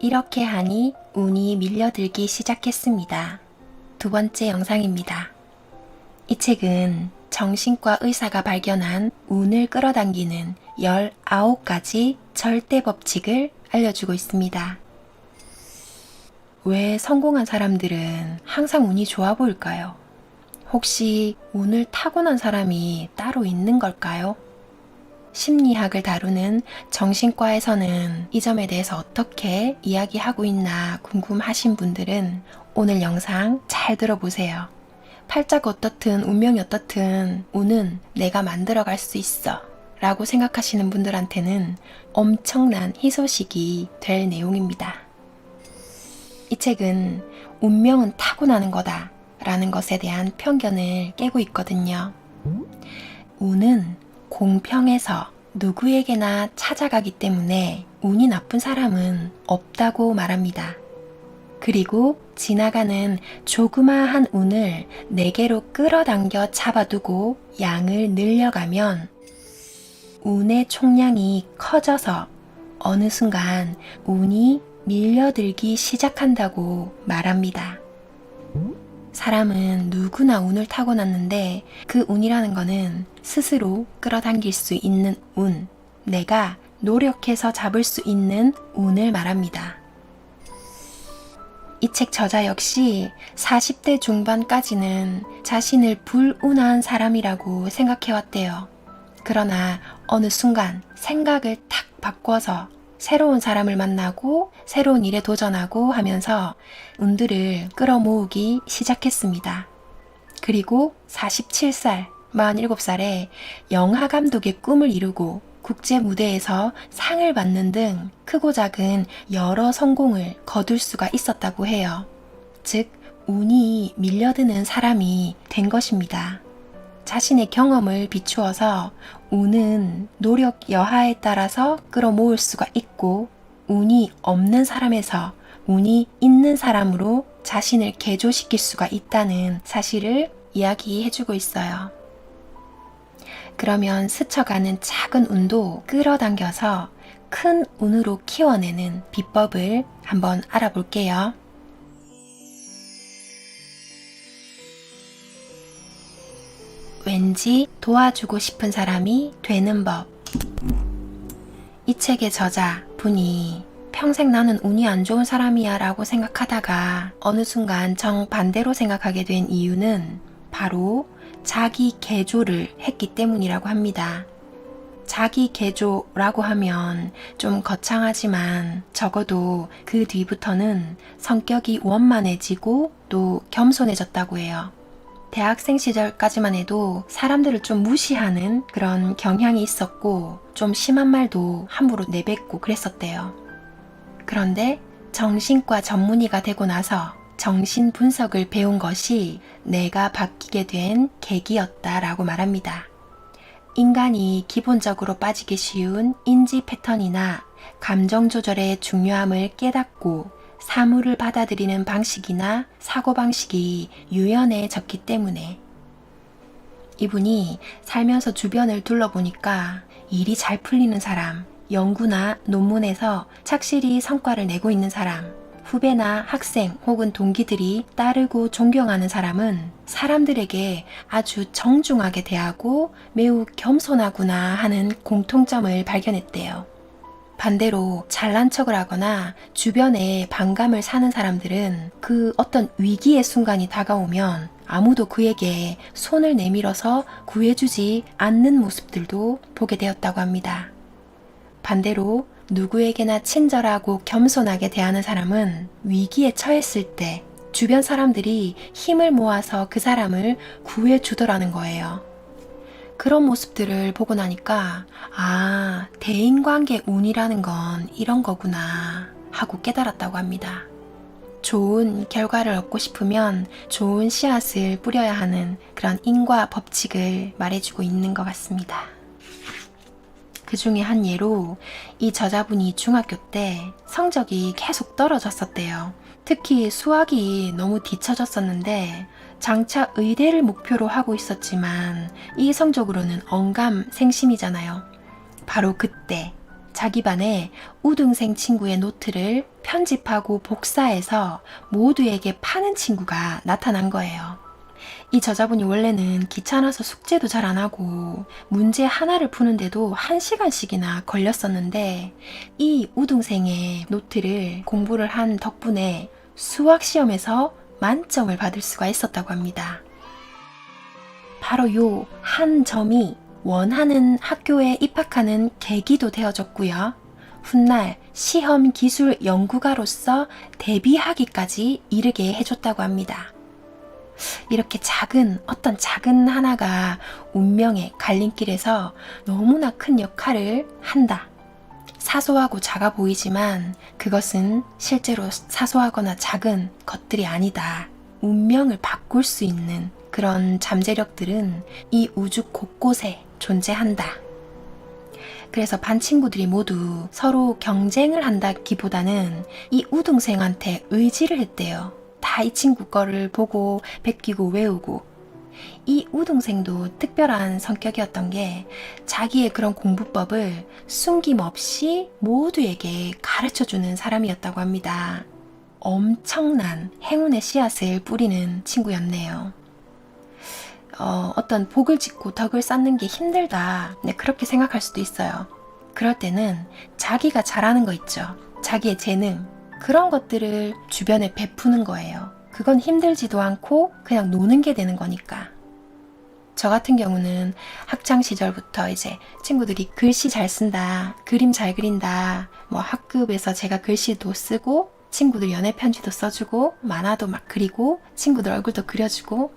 이렇게 하니 운이 밀려들기 시작했습니다. 두 번째 영상입니다. 이 책은 정신과 의사가 발견한 운을 끌어당기는 19가지 절대 법칙을 알려주고 있습니다. 왜 성공한 사람들은 항상 운이 좋아 보일까요? 혹시 운을 타고난 사람이 따로 있는 걸까요? 심리학을 다루는 정신과에서는 이 점에 대해서 어떻게 이야기하고 있나 궁금하신 분들은 오늘 영상 잘 들어보세요. 팔자가 어떻든 운명이 어떻든 운은 내가 만들어갈 수 있어 라고 생각하시는 분들한테는 엄청난 희소식이 될 내용입니다. 이 책은 운명은 타고나는 거다 라는 것에 대한 편견을 깨고 있거든요. 운은 공평해서 누구에게나 찾아가기 때문에 운이 나쁜 사람은 없다고 말합니다. 그리고 지나가는 조그마한 운을 내게로 끌어당겨 잡아두고 양을 늘려가면 운의 총량이 커져서 어느 순간 운이 밀려들기 시작한다고 말합니다. 사람은 누구나 운을 타고났는데 그 운이라는 거는 스스로 끌어당길 수 있는 운, 내가 노력해서 잡을 수 있는 운을 말합니다. 이 책 저자 역시 40대 중반까지는 자신을 불운한 사람이라고 생각해왔대요. 그러나 어느 순간 생각을 탁 바꿔서 새로운 사람을 만나고 새로운 일에 도전하고 하면서 운들을 끌어모으기 시작했습니다. 그리고 47살, 47살에 영화감독의 꿈을 이루고 국제 무대에서 상을 받는 등 크고 작은 여러 성공을 거둘 수가 있었다고 해요. 즉, 운이 밀려드는 사람이 된 것입니다. 자신의 경험을 비추어서 운은 노력 여하에 따라서 끌어모을 수가 있고 운이 없는 사람에서 운이 있는 사람으로 자신을 개조시킬 수가 있다는 사실을 이야기해주고 있어요. 그러면 스쳐가는 작은 운도 끌어당겨서 큰 운으로 키워내는 비법을 한번 알아볼게요. 왠지 도와주고 싶은 사람이 되는 법. 이 책의 저자 분이 평생 나는 운이 안 좋은 사람이야 라고 생각하다가 어느 순간 정반대로 생각하게 된 이유는 바로 자기 개조를 했기 때문이라고 합니다. 자기 개조라고 하면 좀 거창하지만 적어도 그 뒤부터는 성격이 원만해지고 또 겸손해졌다고 해요. 대학생 시절까지만 해도 사람들을 좀 무시하는 그런 경향이 있었고 좀 심한 말도 함부로 내뱉고 그랬었대요. 그런데 정신과 전문의가 되고 나서 정신 분석을 배운 것이 내가 바뀌게 된 계기였다라고 말합니다. 인간이 기본적으로 빠지기 쉬운 인지 패턴이나 감정 조절의 중요함을 깨닫고 사물을 받아들이는 방식이나 사고방식이 유연해졌기 때문에 이분이 살면서 주변을 둘러보니까 일이 잘 풀리는 사람, 연구나 논문에서 착실히 성과를 내고 있는 사람, 후배나 학생 혹은 동기들이 따르고 존경하는 사람은 사람들에게 아주 정중하게 대하고 매우 겸손하구나 하는 공통점을 발견했대요. 반대로 잘난 척을 하거나 주변에 반감을 사는 사람들은 그 어떤 위기의 순간이 다가오면 아무도 그에게 손을 내밀어서 구해주지 않는 모습들도 보게 되었다고 합니다. 반대로 누구에게나 친절하고 겸손하게 대하는 사람은 위기에 처했을 때 주변 사람들이 힘을 모아서 그 사람을 구해주더라는 거예요. 그런 모습들을 보고 나니까 대인관계 운이라는 건 이런 거구나 하고 깨달았다고 합니다. 좋은 결과를 얻고 싶으면 좋은 씨앗을 뿌려야 하는 그런 인과 법칙을 말해주고 있는 것 같습니다. 그 중에 한 예로 이 저자분이 중학교 때 성적이 계속 떨어졌었대요. 특히 수학이 너무 뒤처졌었는데 장차 의대를 목표로 하고 있었지만 이 성적으로는 언감생심이잖아요. 바로 그때 자기 반에 우등생 친구의 노트를 편집하고 복사해서 모두에게 파는 친구가 나타난 거예요. 이 저자분이 원래는 귀찮아서 숙제도 잘 안 하고 문제 하나를 푸는데도 1시간씩이나 걸렸었는데 이 우등생의 노트를 공부를 한 덕분에 수학 시험에서 만점을 받을 수가 있었다고 합니다. 바로 요 한 점이 원하는 학교에 입학하는 계기도 되어줬고요. 훗날 시험 기술 연구가로서 데뷔하기까지 이르게 해줬다고 합니다. 이렇게 어떤 작은 하나가 운명의 갈림길에서 너무나 큰 역할을 한다. 사소하고 작아 보이지만 그것은 실제로 사소하거나 작은 것들이 아니다. 운명을 바꿀 수 있는 그런 잠재력들은 이 우주 곳곳에 존재한다. 그래서 반 친구들이 모두 서로 경쟁을 한다기보다는 이 우등생한테 의지를 했대요. 다 이 친구 거를 보고 베끼고 외우고. 이 우등생도 특별한 성격이었던 게 자기의 그런 공부법을 숨김없이 모두에게 가르쳐주는 사람이었다고 합니다. 엄청난 행운의 씨앗을 뿌리는 친구였네요. 어떤 복을 짓고 덕을 쌓는 게 힘들다. 네, 그렇게 생각할 수도 있어요. 그럴 때는 자기가 잘하는 거 있죠. 자기의 재능. 그런 것들을 주변에 베푸는 거예요. 그건 힘들지도 않고 그냥 노는 게 되는 거니까. 저 같은 경우는 학창 시절부터 이제 친구들이 글씨 잘 쓴다, 그림 잘 그린다, 뭐 학급에서 제가 글씨도 쓰고 친구들 연애 편지도 써주고 만화도 막 그리고 친구들 얼굴도 그려주고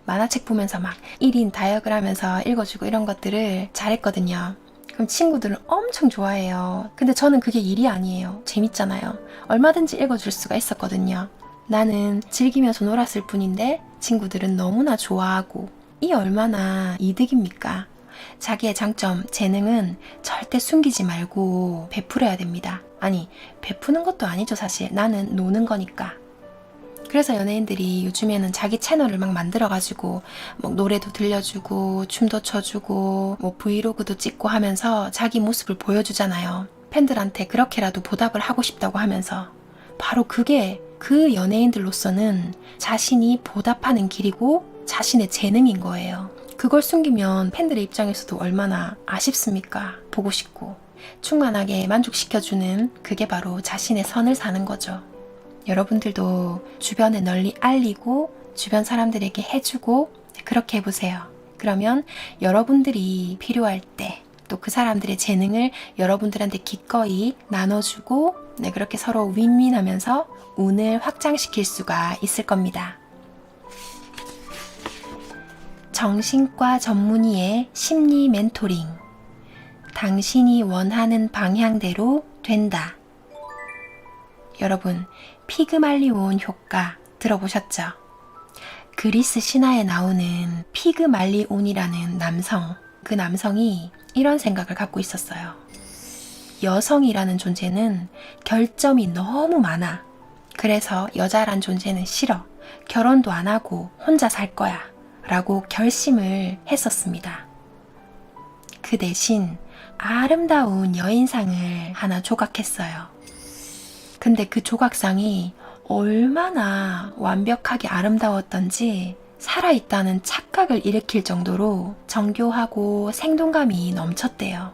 만화책 보면서 막 1인 다역을 하면서 읽어주고 이런 것들을 잘했거든요. 그럼 친구들은 엄청 좋아해요. 근데 저는 그게 일이 아니에요. 재밌잖아요. 얼마든지 읽어줄 수가 있었거든요. 나는 즐기면서 놀았을 뿐인데 친구들은 너무나 좋아하고 이 얼마나 이득입니까? 자기의 장점, 재능은 절대 숨기지 말고 베풀어야 됩니다. 아니, 베푸는 것도 아니죠 사실. 나는 노는 거니까. 그래서 연예인들이 요즘에는 자기 채널을 막 만들어가지고 뭐 노래도 들려주고 춤도 춰주고 뭐 브이로그도 찍고 하면서 자기 모습을 보여주잖아요. 팬들한테 그렇게라도 보답을 하고 싶다고 하면서. 바로 그게 그 연예인들로서는 자신이 보답하는 길이고 자신의 재능인 거예요. 그걸 숨기면 팬들의 입장에서도 얼마나 아쉽습니까? 보고 싶고 충만하게 만족시켜주는 그게 바로 자신의 선을 사는 거죠. 여러분들도 주변에 널리 알리고 주변 사람들에게 해주고 그렇게 해보세요. 그러면 여러분들이 필요할 때 또 그 사람들의 재능을 여러분들한테 기꺼이 나눠주고 그렇게 서로 윈윈하면서 운을 확장시킬 수가 있을 겁니다. 정신과 전문의의 심리 멘토링. 당신이 원하는 방향대로 된다. 여러분, 피그말리온 효과 들어보셨죠? 그리스 신화에 나오는 피그말리온이라는 남성, 그 남성이 이런 생각을 갖고 있었어요. 여성이라는 존재는 결점이 너무 많아. 그래서 여자란 존재는 싫어. 결혼도 안 하고 혼자 살 거야. 라고 결심을 했었습니다. 그 대신 아름다운 여인상을 하나 조각했어요. 근데 그 조각상이 얼마나 완벽하게 아름다웠던지 살아있다는 착각을 일으킬 정도로 정교하고 생동감이 넘쳤대요.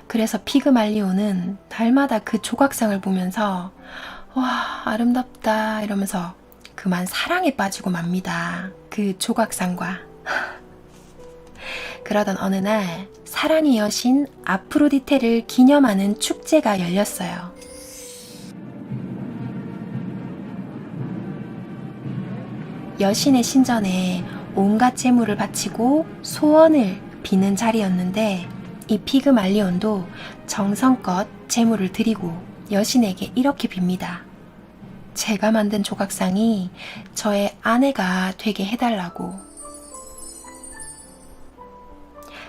그래서 피그말리온은 날마다 그 조각상을 보면서 와, 아름답다 이러면서 그만 사랑에 빠지고 맙니다. 그 조각상과. 그러던 어느 날 사랑의 여신 아프로디테를 기념하는 축제가 열렸어요. 여신의 신전에 온갖 재물을 바치고 소원을 비는 자리였는데 이 피그말리온도 정성껏 재물을 드리고 여신에게 이렇게 빕니다. 제가 만든 조각상이 저의 아내가 되게 해달라고.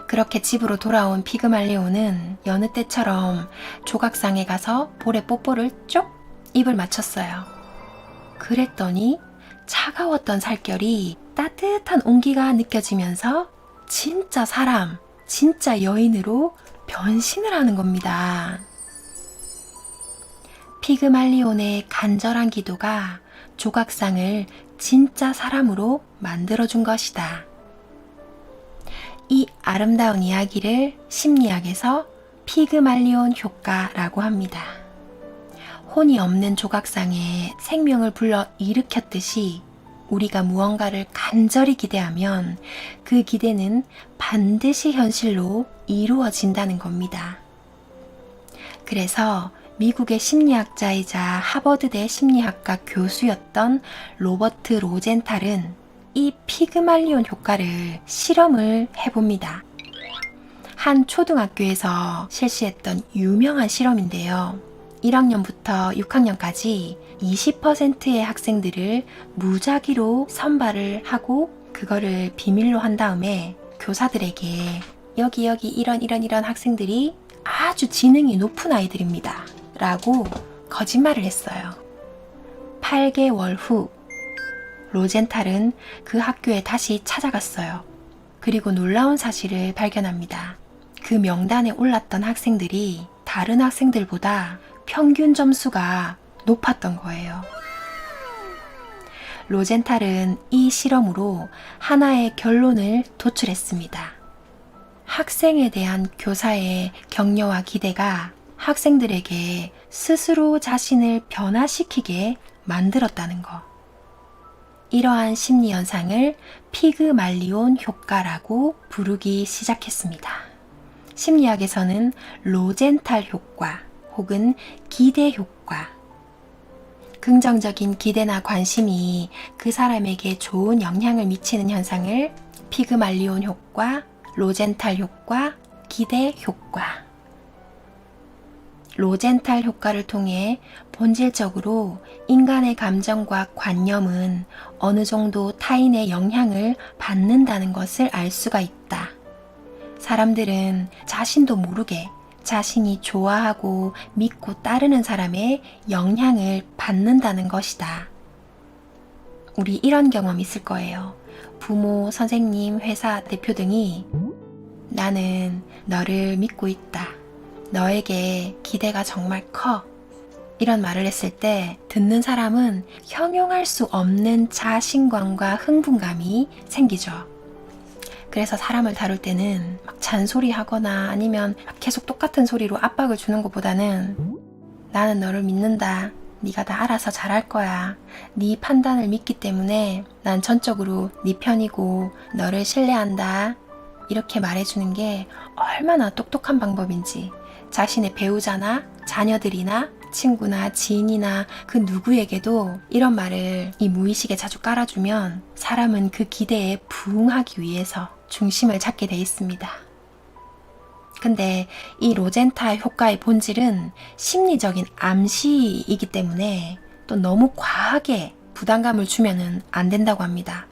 그렇게 집으로 돌아온 피그말리온은 여느 때처럼 조각상에 가서 볼에 뽀뽀를 쪽 입을 맞췄어요. 그랬더니 차가웠던 살결이 따뜻한 온기가 느껴지면서 진짜 사람, 진짜 여인으로 변신을 하는 겁니다. 피그말리온의 간절한 기도가 조각상을 진짜 사람으로 만들어준 것이다. 이 아름다운 이야기를 심리학에서 피그말리온 효과라고 합니다. 혼이 없는 조각상에 생명을 불러 일으켰듯이 우리가 무언가를 간절히 기대하면 그 기대는 반드시 현실로 이루어진다는 겁니다. 그래서 미국의 심리학자이자 하버드대 심리학과 교수였던 로버트 로젠탈은 이 피그말리온 효과를 실험을 해봅니다. 한 초등학교에서 실시했던 유명한 실험인데요. 1학년부터 6학년까지 20%의 학생들을 무작위로 선발을 하고 그거를 비밀로 한 다음에 교사들에게 여기 이런 학생들이 아주 지능이 높은 아이들입니다 라고 거짓말을 했어요. 8개월 후 로젠탈은 그 학교에 다시 찾아갔어요. 그리고 놀라운 사실을 발견합니다. 그 명단에 올랐던 학생들이 다른 학생들보다 평균 점수가 높았던 거예요. 로젠탈은 이 실험으로 하나의 결론을 도출했습니다. 학생에 대한 교사의 격려와 기대가 학생들에게 스스로 자신을 변화시키게 만들었다는 것. 이러한 심리 현상을 피그말리온 효과라고 부르기 시작했습니다. 심리학에서는 로젠탈 효과 혹은 기대 효과, 긍정적인 기대나 관심이 그 사람에게 좋은 영향을 미치는 현상을 피그말리온 효과, 로젠탈 효과, 기대 효과. 로젠탈 효과를 통해 본질적으로 인간의 감정과 관념은 어느 정도 타인의 영향을 받는다는 것을 알 수가 있다. 사람들은 자신도 모르게 자신이 좋아하고 믿고 따르는 사람의 영향을 받는다는 것이다. 우리 이런 경험 있을 거예요. 부모, 선생님, 회사 대표 등이 나는 너를 믿고 있다. 너에게 기대가 정말 커. 이런 말을 했을 때 듣는 사람은 형용할 수 없는 자신감과 흥분감이 생기죠. 그래서 사람을 다룰 때는 막 잔소리하거나 아니면 계속 똑같은 소리로 압박을 주는 것보다는 나는 너를 믿는다. 네가 다 알아서 잘할 거야. 네 판단을 믿기 때문에 난 전적으로 네 편이고 너를 신뢰한다. 이렇게 말해주는 게 얼마나 똑똑한 방법인지 자신의 배우자나 자녀들이나 친구나 지인이나 그 누구에게도 이런 말을 이 무의식에 자주 깔아주면 사람은 그 기대에 부응하기 위해서 중심을 잡게 돼 있습니다. 근데 이 로젠탈 효과의 본질은 심리적인 암시이기 때문에 또 너무 과하게 부담감을 주면은 안 된다고 합니다.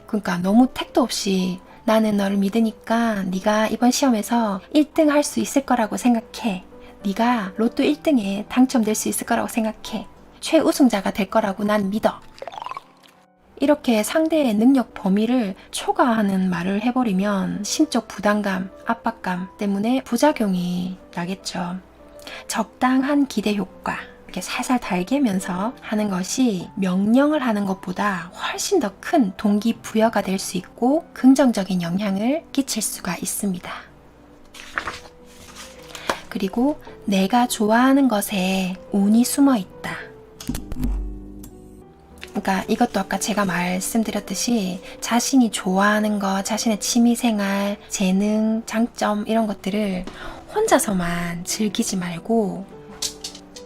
그러니까 너무 택도 없이 나는 너를 믿으니까 네가 이번 시험에서 1등 할 수 있을 거라고 생각해. 네가 로또 1등에 당첨될 수 있을 거라고 생각해. 최우승자가 될 거라고 난 믿어. 이렇게 상대의 능력 범위를 초과하는 말을 해버리면 심적 부담감, 압박감 때문에 부작용이 나겠죠. 적당한 기대 효과, 이렇게 살살 달개면서 하는 것이 명령을 하는 것보다 훨씬 더 큰 동기부여가 될 수 있고 긍정적인 영향을 끼칠 수가 있습니다. 그리고 내가 좋아하는 것에 운이 숨어 있다. 그러니까 이것도 아까 제가 말씀드렸듯이 자신이 좋아하는 것, 자신의 취미생활, 재능, 장점 이런 것들을 혼자서만 즐기지 말고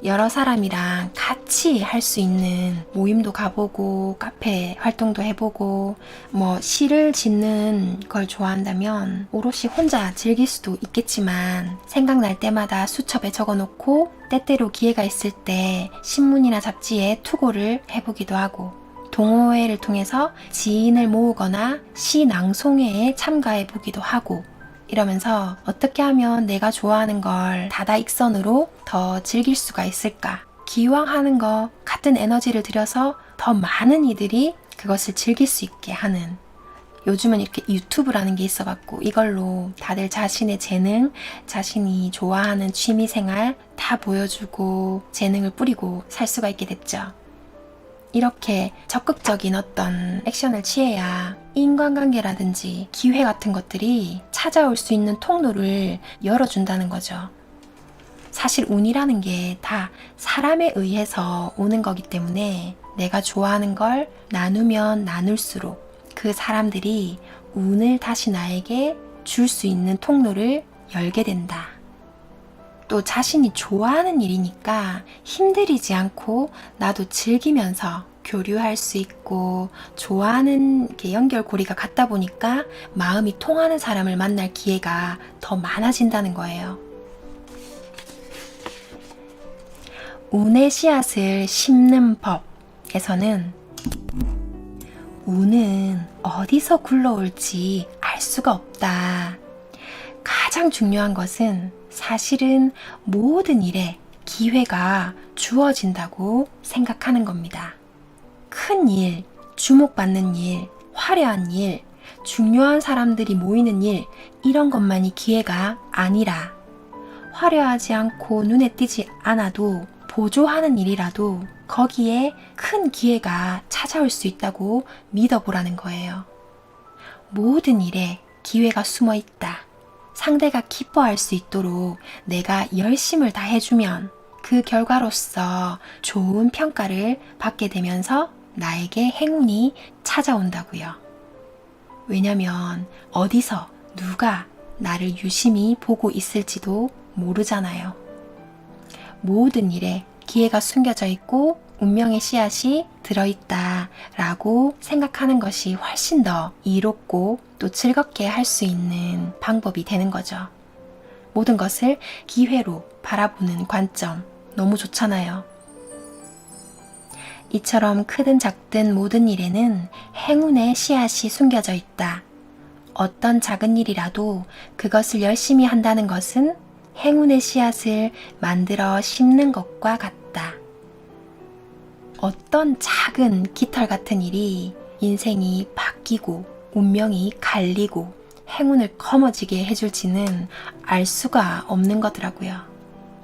여러 사람이랑 같이 할 수 있는 모임도 가보고 카페 활동도 해보고 뭐 시를 짓는 걸 좋아한다면 오롯이 혼자 즐길 수도 있겠지만 생각날 때마다 수첩에 적어놓고 때때로 기회가 있을 때 신문이나 잡지에 투고를 해보기도 하고 동호회를 통해서 지인을 모으거나 시 낭송회에 참가해보기도 하고 이러면서 어떻게 하면 내가 좋아하는 걸 다다익선으로 더 즐길 수가 있을까? 기왕 하는 거 같은 에너지를 들여서 더 많은 이들이 그것을 즐길 수 있게 하는 요즘은 이렇게 유튜브라는 게 있어갖고 이걸로 다들 자신의 재능, 자신이 좋아하는 취미생활 다 보여주고 재능을 뿌리고 살 수가 있게 됐죠. 이렇게 적극적인 어떤 액션을 취해야 인간관계라든지 기회 같은 것들이 찾아올 수 있는 통로를 열어준다는 거죠. 사실 운이라는 게 다 사람에 의해서 오는 거기 때문에 내가 좋아하는 걸 나누면 나눌수록 그 사람들이 운을 다시 나에게 줄 수 있는 통로를 열게 된다. 또 자신이 좋아하는 일이니까 힘들이지 않고 나도 즐기면서 교류할 수 있고 좋아하는 연결고리가 같다 보니까 마음이 통하는 사람을 만날 기회가 더 많아진다는 거예요. 운의 씨앗을 심는 법에서는 운은 어디서 굴러올지 알 수가 없다. 가장 중요한 것은 사실은 모든 일에 기회가 주어진다고 생각하는 겁니다. 큰 일, 주목받는 일, 화려한 일, 중요한 사람들이 모이는 일, 이런 것만이 기회가 아니라 화려하지 않고 눈에 띄지 않아도 보조하는 일이라도 거기에 큰 기회가 찾아올 수 있다고 믿어보라는 거예요. 모든 일에 기회가 숨어 있다. 상대가 기뻐할 수 있도록 내가 열심을 다해주면 그 결과로서 좋은 평가를 받게 되면서 나에게 행운이 찾아온다고요. 왜냐면 어디서 누가 나를 유심히 보고 있을지도 모르잖아요. 모든 일에 기회가 숨겨져 있고 운명의 씨앗이 들어있다 라고 생각하는 것이 훨씬 더 이롭고 또 즐겁게 할 수 있는 방법이 되는 거죠. 모든 것을 기회로 바라보는 관점 너무 좋잖아요. 이처럼 크든 작든 모든 일에는 행운의 씨앗이 숨겨져 있다. 어떤 작은 일이라도 그것을 열심히 한다는 것은 행운의 씨앗을 만들어 심는 것과 같다. 어떤 작은 깃털 같은 일이 인생이 바뀌고 운명이 갈리고 행운을 거머쥐게 해줄지는 알 수가 없는 거더라고요.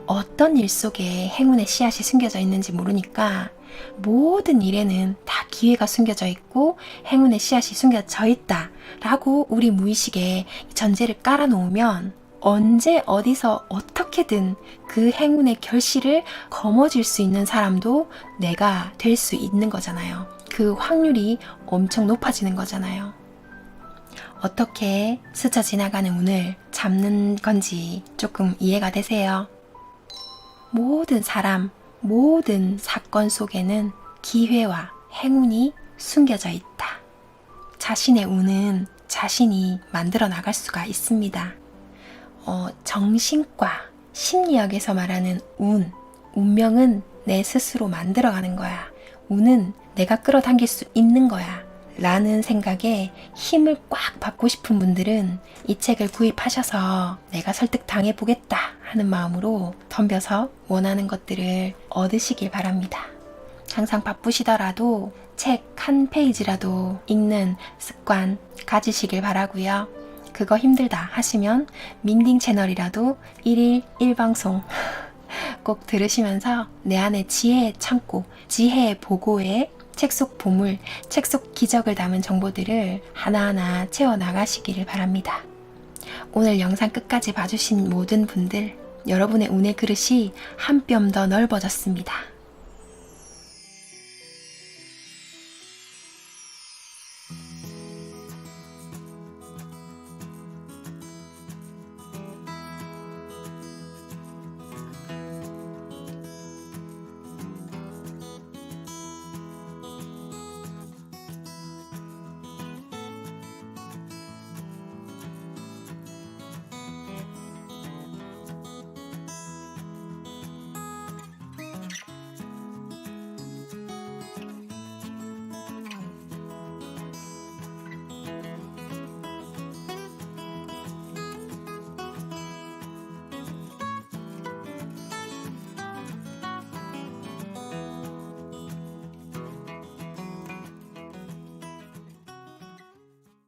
어떤 일 속에 행운의 씨앗이 숨겨져 있는지 모르니까 모든 일에는 다 기회가 숨겨져 있고 행운의 씨앗이 숨겨져 있다 라고 우리 무의식에 전제를 깔아놓으면 언제 어디서 어떻게든 그 행운의 결실을 거머쥘 수 있는 사람도 내가 될 수 있는 거잖아요. 그 확률이 엄청 높아지는 거잖아요. 어떻게 스쳐 지나가는 운을 잡는 건지 조금 이해가 되세요? 모든 사람, 모든 사건 속에는 기회와 행운이 숨겨져 있다. 자신의 운은 자신이 만들어 나갈 수가 있습니다. 정신과 심리학에서 말하는 운명은 내 스스로 만들어가는 거야. 운은 내가 끌어당길 수 있는 거야. 라는 생각에 힘을 꽉 받고 싶은 분들은 이 책을 구입하셔서 내가 설득당해 보겠다 하는 마음으로 덤벼서 원하는 것들을 얻으시길 바랍니다. 항상 바쁘시더라도 책 한 페이지라도 읽는 습관 가지시길 바라고요. 그거 힘들다 하시면 민딩 채널이라도 1일 1방송 꼭 들으시면서 내 안에 지혜의 창고, 지혜의 보고에 책 속 보물, 책 속 기적을 담은 정보들을 하나하나 채워나가시기를 바랍니다. 오늘 영상 끝까지 봐주신 모든 분들, 여러분의 운의 그릇이 한 뼘 더 넓어졌습니다.